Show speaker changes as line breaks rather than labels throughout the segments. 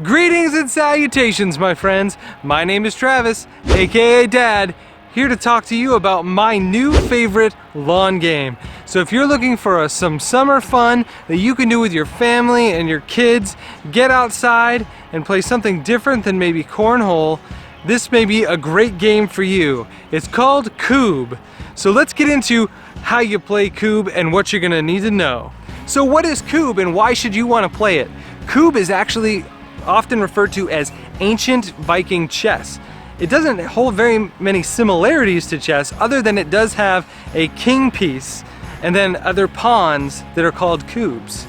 Greetings and salutations, my friends. My name is Travis, aka Dad, here to talk to you about my new favorite lawn game. So if you're looking for some summer fun that you can do with your family and your kids, get outside and play something different than maybe cornhole, this may be a great game for you. It's called Kubb. So let's get into how you play Kubb and what you're gonna need to know. So what is Kubb and why should you want to play it? Kubb is actually often referred to as ancient Viking chess. It doesn't hold very many similarities to chess other than it does have a king piece and then other pawns that are called kubs.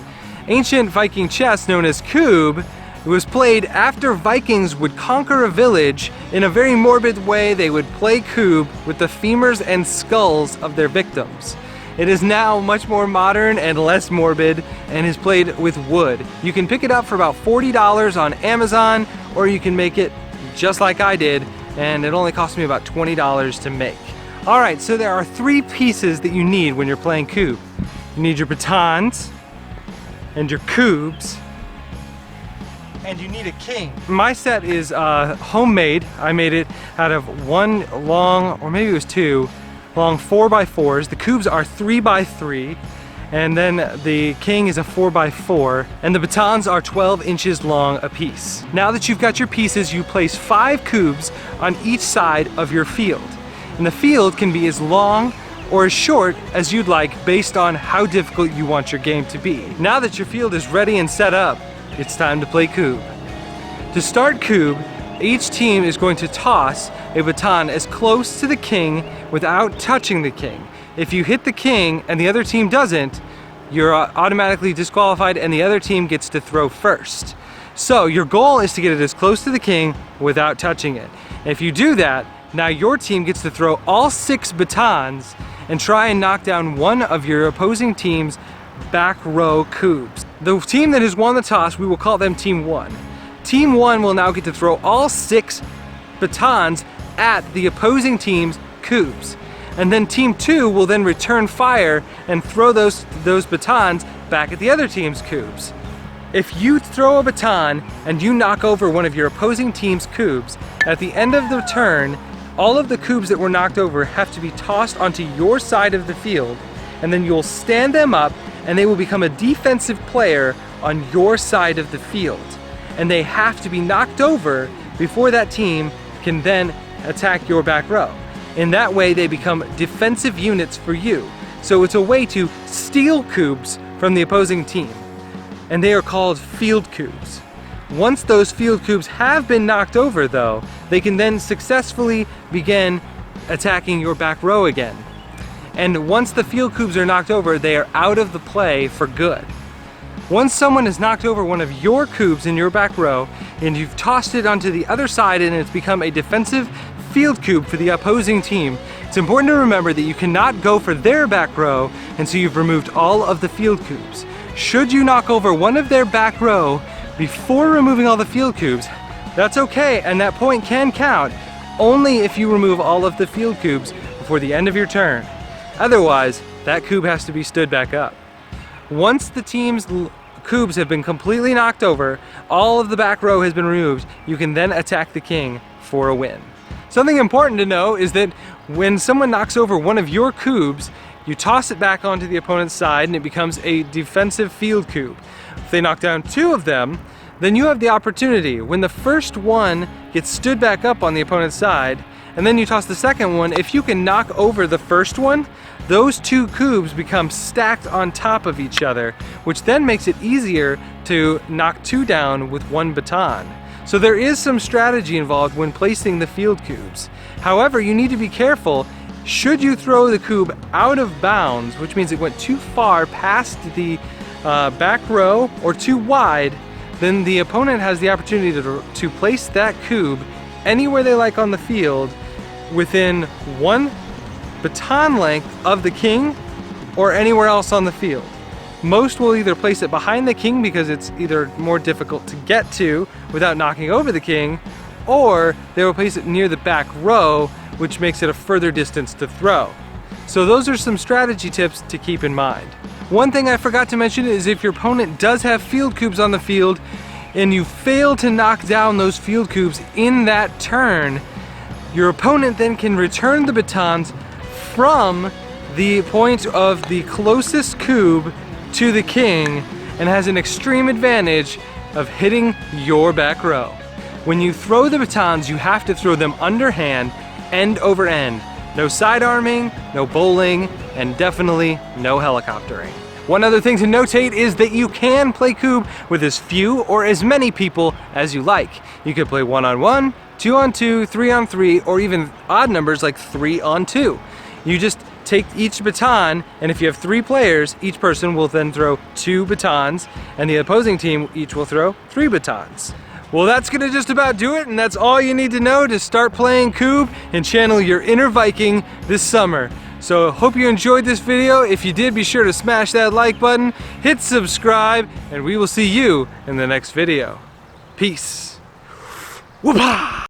Ancient Viking chess, known as Kubb, was played after Vikings would conquer a village. In a very morbid way, they would play Kubb with the femurs and skulls of their victims. It is now much more modern and less morbid and is played with wood. You can pick it up for about $40 on Amazon, or you can make it just like I did, and it only cost me about $20 to make. Alright, so there are three pieces that you need when you're playing Kubb. You need your batons, and your kubs, and you need a king. My set is homemade. I made it out of one long, or maybe it was two, long 4x4s. The kubs are 3x3, and then the king is a 4x4, and the batons are 12 inches long a piece. Now that you've got your pieces, you place 5 kubs on each side of your field. And the field can be as long or as short as you'd like based on how difficult you want your game to be. Now that your field is ready and set up, it's time to play Kubb. To start Kubb, each team is going to toss a baton as close to the king without touching the king. If you hit the king and the other team doesn't, you're automatically disqualified and the other team gets to throw first. So your goal is to get it as close to the king without touching it. If you do that, now your team gets to throw all 6 batons and try and knock down one of your opposing team's back row kubs. The team that has won the toss, we will call them Team 1. Team 1 will now get to throw all 6 batons at the opposing team's kubs. And then Team 2 will then return fire and throw those batons back at the other team's kubs. If you throw a baton and you knock over one of your opposing team's kubs, at the end of the turn, all of the kubs that were knocked over have to be tossed onto your side of the field, and then you'll stand them up and they will become a defensive player on your side of the field. And they have to be knocked over before that team can then attack your back row. In that way, they become defensive units for you. So it's a way to steal kubs from the opposing team. And they are called field kubs. Once those field kubs have been knocked over though, they can then successfully begin attacking your back row again. And once the field kubs are knocked over, they are out of the play for good. Once someone has knocked over one of your kubs in your back row and you've tossed it onto the other side and it's become a defensive field kub for the opposing team, it's important to remember that you cannot go for their back row until you've removed all of the field kubs. Should you knock over one of their back row before removing all the field kubs, that's okay, and that point can count only if you remove all of the field kubs before the end of your turn. Otherwise, that kub has to be stood back up. Once the team's kubs have been completely knocked over, all of the back row has been removed, you can then attack the king for a win. Something important to know is that when someone knocks over one of your kubs, you toss it back onto the opponent's side and it becomes a defensive field kub. If they knock down 2 of them, then you have the opportunity, when the first one gets stood back up on the opponent's side, and then you toss the second one, if you can knock over the first one, those 2 kubs become stacked on top of each other, which then makes it easier to knock 2 down with 1 baton. So there is some strategy involved when placing the field kubs. However, you need to be careful. Should you throw the kub out of bounds, which means it went too far past the back row or too wide, then the opponent has the opportunity to place that kub anywhere they like on the field within 1 baton length of the king or anywhere else on the field. Most will either place it behind the king because it's either more difficult to get to without knocking over the king, or they will place it near the back row, which makes it a further distance to throw. So those are some strategy tips to keep in mind. One thing I forgot to mention is if your opponent does have field kubs on the field, and you fail to knock down those field cubes in that turn, your opponent then can return the batons from the point of the closest cube to the king and has an extreme advantage of hitting your back row. When you throw the batons, you have to throw them underhand, end over end. No side arming, no bowling, and definitely no helicoptering. One other thing to notate is that you can play Kubb with as few or as many people as you like. You could play 1-on-1, 2-on-2, 3-on-3, or even odd numbers like 3-on-2. You just take each baton, and if you have 3 players, each person will then throw 2 batons, and the opposing team each will throw 3 batons. Well, that's gonna just about do it, and that's all you need to know to start playing Kubb and channel your inner Viking this summer. So hope you enjoyed this video. If you did, be sure to smash that like button, hit subscribe, and we will see you in the next video. Peace. Whoop-ah!